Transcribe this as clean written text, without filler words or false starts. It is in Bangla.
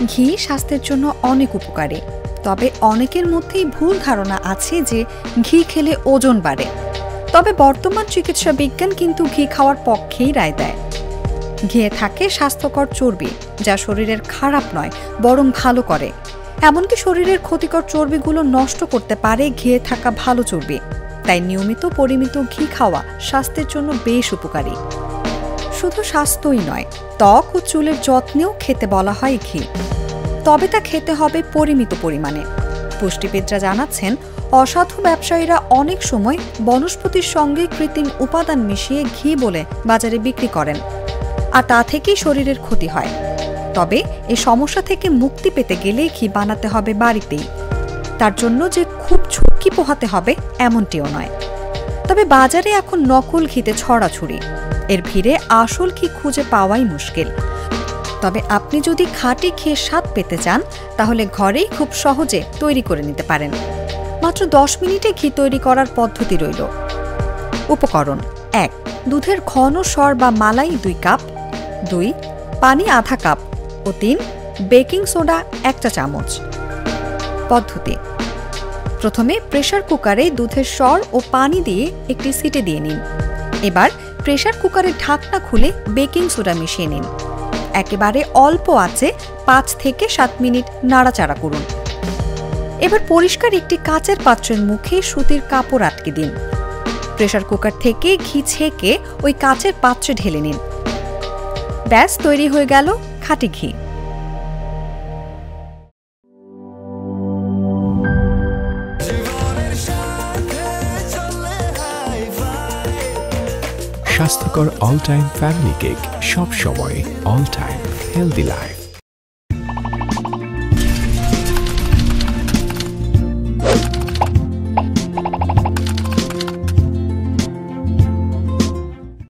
ঘি স্বাস্থ্যের জন্য অনেক উপকারী, তবে অনেকের মধ্যেই ভুল ধারণা আছে যে ঘি খেলে ওজন বাড়ে। তবে বর্তমান চিকিৎসা বিজ্ঞান কিন্তু ঘি খাওয়ার পক্ষেই রায় দেয়। ঘিয়ে থাকে স্বাস্থ্যকর চর্বি, যা শরীরের খারাপ নয় বরং ভালো করে। এমনকি শরীরের ক্ষতিকর চর্বিগুলো নষ্ট করতে পারে ঘিয়ে থাকা ভালো চর্বি। তাই নিয়মিত পরিমিত ঘি খাওয়া স্বাস্থ্যের জন্য বেশ উপকারী। শুধু স্বাস্থ্যই নয়, ত্বক ও চুলের যত্নেও খেতে বলা হয় ঘি, তবে তা খেতে হবে পরিমিত পরিমাণে। পুষ্টিবিদরা জানাচ্ছেন, অসাধু ব্যবসায়ীরা অনেক সময় বনস্পতির সঙ্গে কৃত্রিম উপাদান মিশিয়ে ঘি বলে বাজারে বিক্রি করেন, আর তা থেকেই শরীরের ক্ষতি হয়। তবে এই সমস্যা থেকে মুক্তি পেতে গেলে ঘি বানাতে হবে বাড়িতেই। তার জন্য যে খুব ঝুঁকি পোহাতে হবে এমনটিও নয়। তবে বাজারে এখন নকল ঘিতে ছড়াছড়ি, এর ভিড়ে আসল ঘি খুঁজে পাওয়াই মুশকিল। তবে আপনি যদি খাঁটি ঘিয়ের স্বাদ পেতে চান, তাহলে ঘরেই খুব সহজে তৈরি করে নিতে পারেন। মাত্র 10 মিনিটে ঘি তৈরি করার পদ্ধতি রইল। উপকরণ: 1. দুধের ঘন সর বা মালাই 2 কাপ, 2. পানি আধা কাপ ও 3. বেকিং সোডা 1 চা চামচ। পদ্ধতি: প্রথমে প্রেসার কুকারে দুধের সর ও পানি দিয়ে একটি সিটি দিয়ে নিন। এবার প্রেসার কুকারের ঢাকনা খুলে বেকিং সোডা মিশিয়ে নিন। একেবারে অল্প আঁচে 5 থেকে 7 মিনিট নাড়াচাড়া করুন। এবার পরিষ্কার একটি কাচের পাত্রের মুখে সুতির কাপড় আটকে দিন। প্রেসার কুকার থেকে ঘি ছেঁকে ওই কাচের পাত্রে ঢেলে নিন। ব্যাস, তৈরি হয়ে গেল খাঁটি ঘি। স্বাস্থ্যকর অল টাইম ফ্যামিলি কেক, সব সময় অল টাইম হেলদি লাইফ।